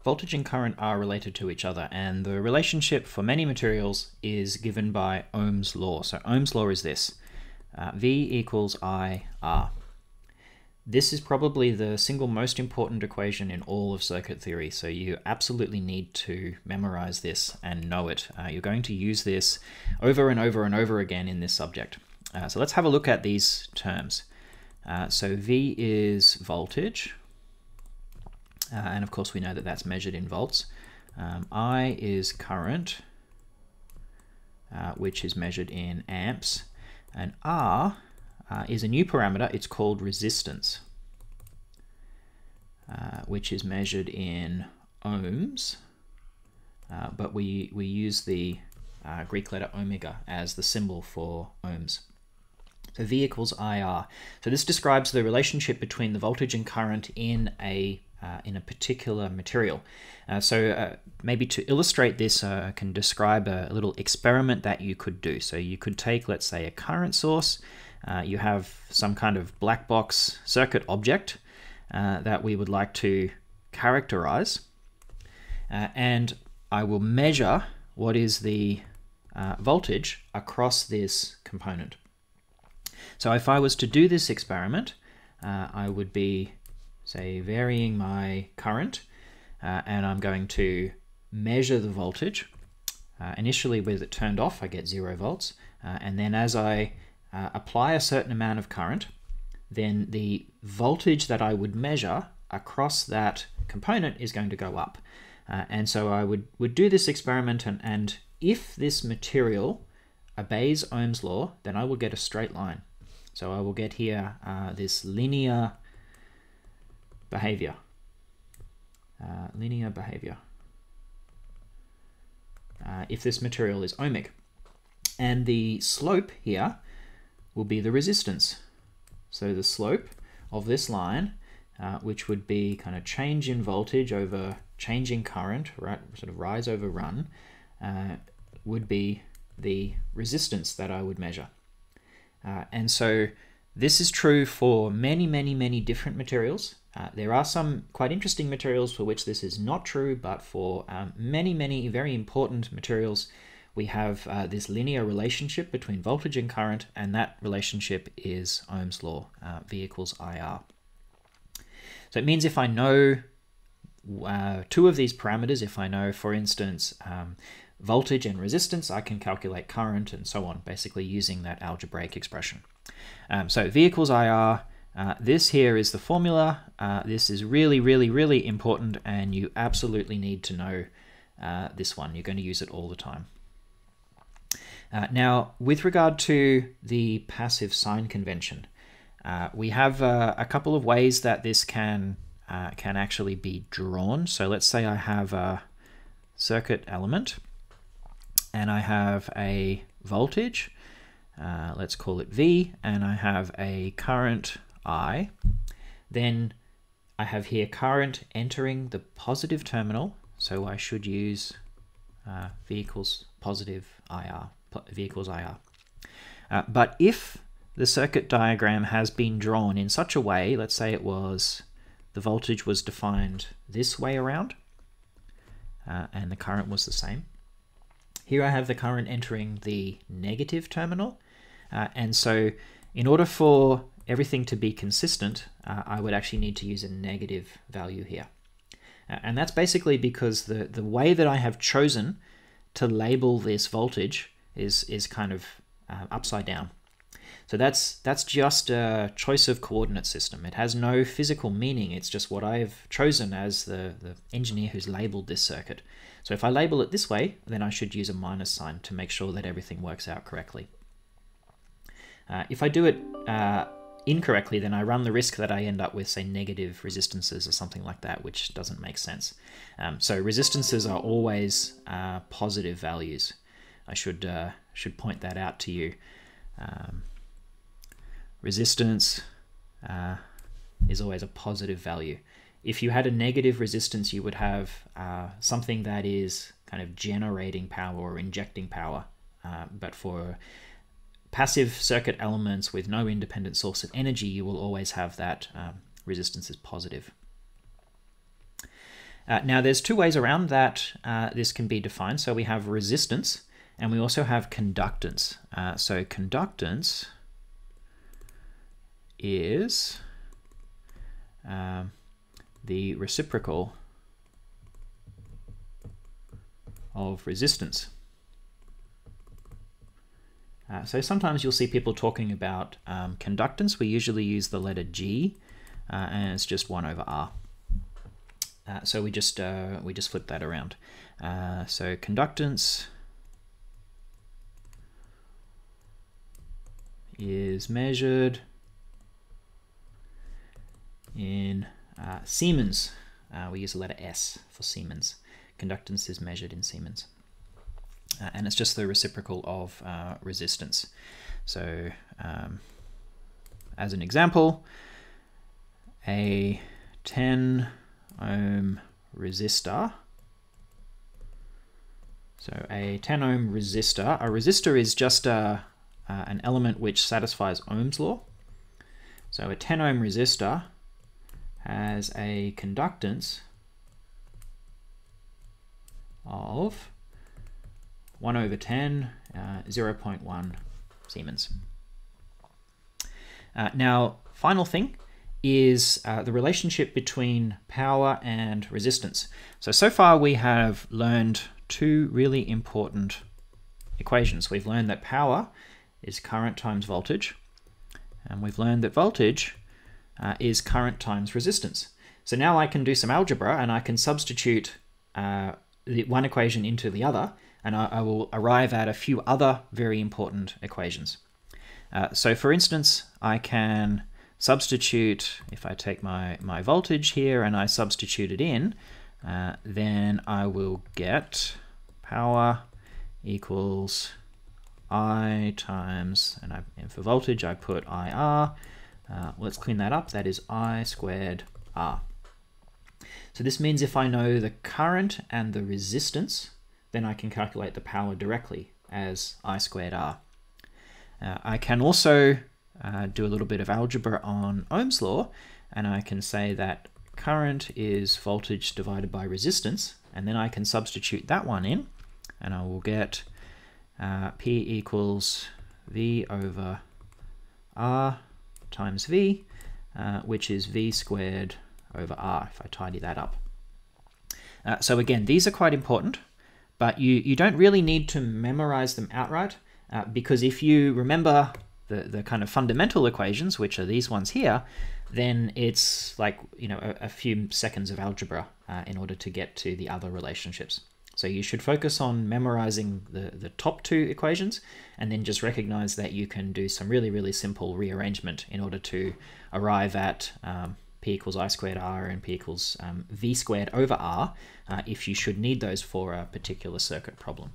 voltage and current are related to each other, and the relationship for many materials is given by Ohm's law. So Ohm's law is this, V equals IR. This is probably the single most important equation in all of circuit theory, so you absolutely need to memorize this and know it. You're going to use this over and over and over again in this subject. So let's have a look at these terms. So V is voltage, and of course we know that that's measured in volts. I is current, which is measured in amps, and R is a new parameter. It's called resistance, which is measured in ohms, but we use the Greek letter omega as the symbol for ohms. So V equals IR. So this describes the relationship between the voltage and current in a particular material. Maybe to illustrate this, I can describe a little experiment that you could do. So you could take, let's say, a current source. You have some kind of black box circuit object that we would like to characterize, and I will measure what is the voltage across this component. So if I was to do this experiment, I would be, say, varying my current, and I'm going to measure the voltage. Initially, with it turned off, I get 0 volts, and then as I apply a certain amount of current, then the voltage that I would measure across that component is going to go up. And so I would do this experiment, and if this material obeys Ohm's law, then I will get a straight line. So I will get here this linear behavior. If this material is ohmic. And the slope here will be the resistance. So the slope of this line, which would be kind of change in voltage over change in current, right, sort of rise over run, would be the resistance that I would measure. And so this is true for many, many, many different materials. There are some quite interesting materials for which this is not true, but for many, many very important materials, we have this linear relationship between voltage and current, and that relationship is Ohm's law, V equals IR. So it means if I know two of these parameters, if I know, for instance, voltage and resistance, I can calculate current and so on, basically using that algebraic expression. So V equals IR, this here is the formula. This is really, really, really important, and you absolutely need to know this one. You're going to use it all the time. Now, with regard to the passive sign convention, we have a couple of ways that this can actually be drawn. So let's say I have a circuit element, and I have a voltage, let's call it V, and I have a current I. Then I have here current entering the positive terminal, so I should use V equals positive IR, V equals IR. But if the circuit diagram has been drawn in such a way, let's say the voltage was defined this way around, and the current was the same. Here I have the current entering the negative terminal, and so in order for everything to be consistent, I would actually need to use a negative value here. And that's basically because the way that I have chosen to label this voltage is kind of upside down. So that's just a choice of coordinate system. It has no physical meaning. It's just what I've chosen as the engineer who's labeled this circuit. So if I label it this way, then I should use a minus sign to make sure that everything works out correctly. If I do it incorrectly, then I run the risk that I end up with, say, negative resistances or something like that, which doesn't make sense. So resistances are always positive values. I should point that out to you. Resistance is always a positive value. If you had a negative resistance, you would have something that is kind of generating power or injecting power. But for passive circuit elements with no independent source of energy, you will always have that resistance is positive. Now there's two ways around that this can be defined. So we have resistance and we also have conductance. So conductance is the reciprocal of resistance. So sometimes you'll see people talking about conductance. We usually use the letter G, and it's just 1 over R. So we just flip that around. So conductance is measured in Siemens. We use the letter S for Siemens. Conductance is measured in Siemens. And it's just the reciprocal of resistance. So as an example, a 10 ohm resistor. So a 10 ohm resistor. A resistor is just an element which satisfies Ohm's law. So a 10 ohm resistor has a conductance of 1 over 10, 0.1 Siemens. Now, final thing is the relationship between power and resistance. So far we have learned two really important equations. We've learned that power is current times voltage, and we've learned that voltage is current times resistance. So now I can do some algebra and I can substitute the one equation into the other, and I will arrive at a few other very important equations. So for instance, I can substitute, if I take my voltage here and I substitute it in, then I will get power equals I times, and for voltage I put IR. Let's clean that up. That is I squared R. So this means if I know the current and the resistance, then I can calculate the power directly as I squared R. I can also do a little bit of algebra on Ohm's law, and I can say that current is voltage divided by resistance, and then I can substitute that one in, and I will get P equals V over R times V, which is V squared over R, if I tidy that up. So again, these are quite important, but you don't really need to memorize them outright, because if you remember the kind of fundamental equations, which are these ones here, then it's like, you know, a few seconds of algebra in order to get to the other relationships. So you should focus on memorizing the top two equations, and then just recognize that you can do some really, really simple rearrangement in order to arrive at P equals I squared R and P equals V squared over R if you should need those for a particular circuit problem.